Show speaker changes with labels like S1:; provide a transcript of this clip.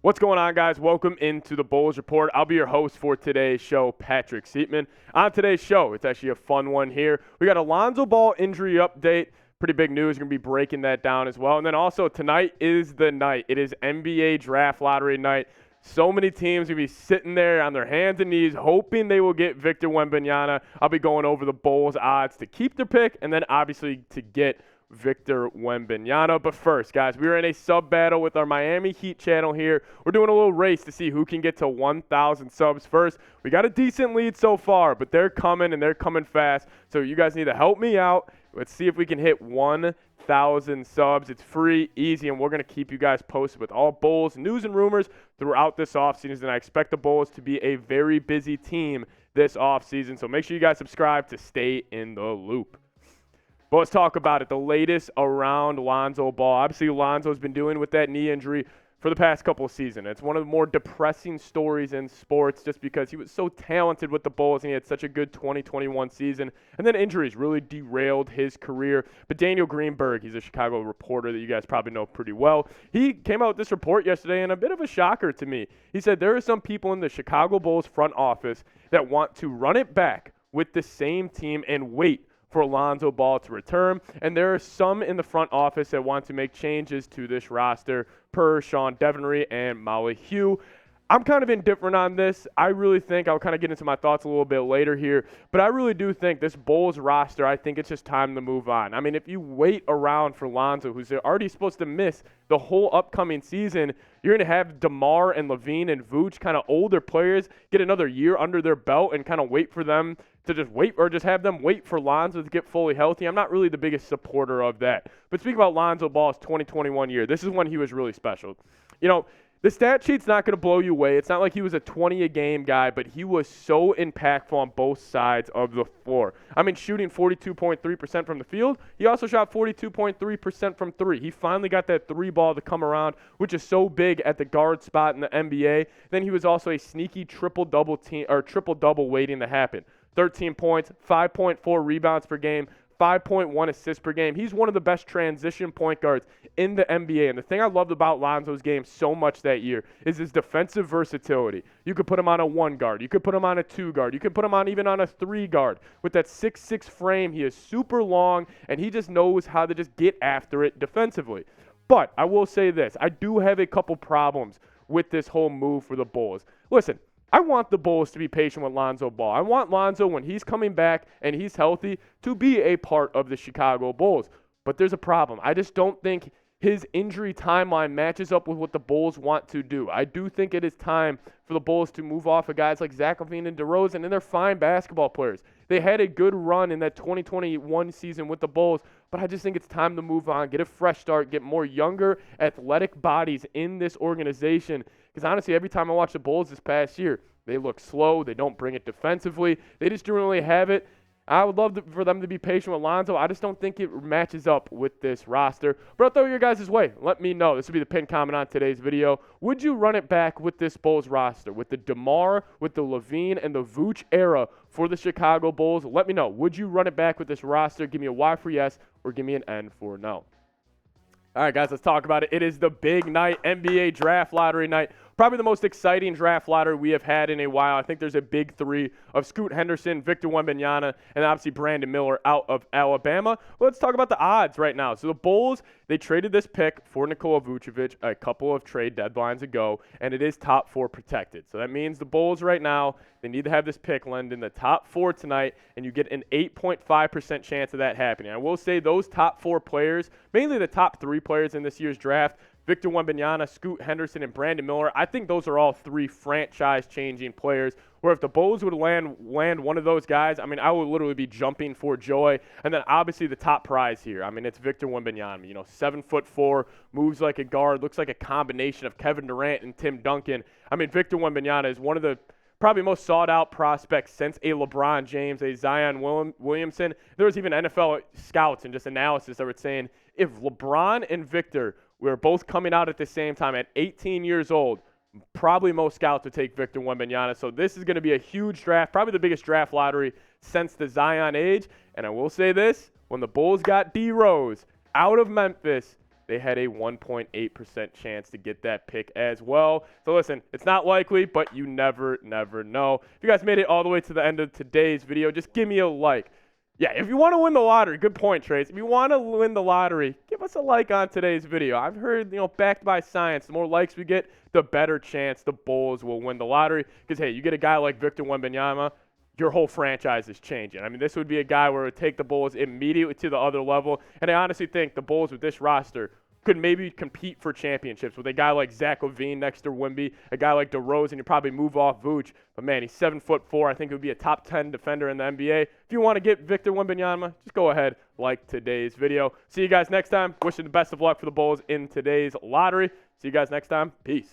S1: What's going on, guys? Welcome into the Bulls Report. I'll be your host for today's show, Patrick Seatman. On today's show, it's actually a fun one here. We got a Lonzo Ball injury update. Pretty big news. We're going to be breaking that down as well. And then also tonight is the night. It is NBA Draft Lottery night. So many teams will be sitting there on their hands and knees hoping they will get Victor Wembanyama. I'll be going over the Bulls' odds to keep their pick and then obviously to get Victor Wembanyama. But first, guys, we are in a sub-battle with our Miami Heat channel here. We're doing a little race to see who can get to 1,000 subs first. We got a decent lead so far, but they're coming, and they're coming fast. So you guys need to help me out. Let's see if we can hit 1,000 subs. It's free, easy, and we're going to keep you guys posted with all Bulls news and rumors throughout this offseason. And I expect the Bulls to be a very busy team this offseason. So make sure you guys subscribe to stay in the loop. But let's talk about it. The latest around Lonzo Ball. Obviously, Lonzo's been dealing with that knee injury for the past couple of seasons. It's one of the more depressing stories in sports just because he was so talented with the Bulls and he had such a good 2021 season. And then injuries really derailed his career. But Daniel Greenberg, he's a Chicago reporter that you guys probably know pretty well. He came out with this report yesterday and a bit of a shocker to me. He said there are some people in the Chicago Bulls front office that want to run it back with the same team and wait for Lonzo Ball to return, and there are some in the front office that want to make changes to this roster per Sean Devaney and Molly Hugh. I'm kind of indifferent on this. I really think I'll kind of get into my thoughts a little bit later here, but I really do think this Bulls roster, I think it's just time to move on. I mean, if you wait around for Lonzo, who's already supposed to miss the whole upcoming season, you're going to have DeMar and Levine and Vooch, kind of older players, get another year under their belt and kind of wait for them to just wait or just have them wait for Lonzo to get fully healthy. I'm not really the biggest supporter of that. But speaking about Lonzo Ball's 2021 year, this is when he was really special. You know, the stat sheet's not going to blow you away. It's not like he was a 20-a-game guy, but he was so impactful on both sides of the floor. I mean, shooting 42.3% from the field. He also shot 42.3% from three. He finally got that three ball to come around, which is so big at the guard spot in the NBA. Then he was also a sneaky triple-double waiting to happen. 13 points, 5.4 rebounds per game, 5.1 assists per game. He's one of the best transition point guards in the NBA. And the thing I loved about Lonzo's game so much that year is his defensive versatility. You could put him on a one guard. You could put him on a two guard. You could put him on even on a three guard. With that 6'6" frame, he is super long, and he just knows how to just get after it defensively. But I will say this. I do have a couple problems with this whole move for the Bulls. Listen, I want the Bulls to be patient with Lonzo Ball. I want Lonzo, when he's coming back and he's healthy, to be a part of the Chicago Bulls. But there's a problem. I just don't think his injury timeline matches up with what the Bulls want to do. I do think it is time for the Bulls to move off of guys like Zach LaVine and DeRozan, and they're fine basketball players. They had a good run in that 2021 season with the Bulls, but I just think it's time to move on, get a fresh start, get more younger, athletic bodies in this organization. Because honestly, every time I watch the Bulls this past year, they look slow. They don't bring it defensively. They just don't really have it. I would love for them to be patient with Lonzo. I just don't think it matches up with this roster. But I'll throw your guys' way. Let me know. This will be the pinned comment on today's video. Would you run it back with this Bulls roster, with the DeMar, with the Levine, and the Vooch era for the Chicago Bulls? Let me know. Would you run it back with this roster? Give me a Y for yes, or give me an N for no. All right, guys, let's talk about it. It is the big night, NBA Draft Lottery night. Probably the most exciting draft lottery we have had in a while. I think there's a big three of Scoot Henderson, Victor Wembanyama, and obviously Brandon Miller out of Alabama. Well, let's talk about the odds right now. So the Bulls, they traded this pick for Nikola Vucevic a couple of trade deadlines ago, and it is top four protected. So that means the Bulls right now, they need to have this pick land in the top four tonight, and you get an 8.5% chance of that happening. I will say those top four players, mainly the top three players in this year's draft, Victor Wembanyama, Scoot Henderson, and Brandon Miller, I think those are all three franchise-changing players, where if the Bulls would land one of those guys, I mean, I would literally be jumping for joy. And then obviously the top prize here, I mean, it's Victor Wembanyama. 7'4", moves like a guard, looks like a combination of Kevin Durant and Tim Duncan. I mean, Victor Wembanyama is one of the probably most sought-out prospects since a LeBron James, a Zion Williamson. There was even NFL scouts and just analysis that were saying if LeBron and Victor were both coming out at the same time at 18 years old, probably most scouts would take Victor Wembanyama. So this is going to be a huge draft, probably the biggest draft lottery since the Zion age. And I will say this, when the Bulls got D Rose out of Memphis, they had a 1.8% chance to get that pick as well. So listen, it's not likely, but you never know. If you guys made it all the way to the end of today's video, just give me a like. Yeah, if you want to win the lottery, good point, Trace. If you want to win the lottery, give us a like on today's video. I've heard, backed by science, the more likes we get, the better chance the Bulls will win the lottery. Because, hey, you get a guy like Victor Wembanyama, your whole franchise is changing. I mean, this would be a guy where it would take the Bulls immediately to the other level. And I honestly think the Bulls with this roster could maybe compete for championships with a guy like Zach LaVine next to Wemby, a guy like DeRozan. You probably move off Vooch, but man, he's 7'4". I think he would be a top 10 defender in the NBA. If you want to get Victor Wembanyama, just go ahead, like today's video. See you guys next time. Wishing the best of luck for the Bulls in today's lottery. See you guys next time. Peace.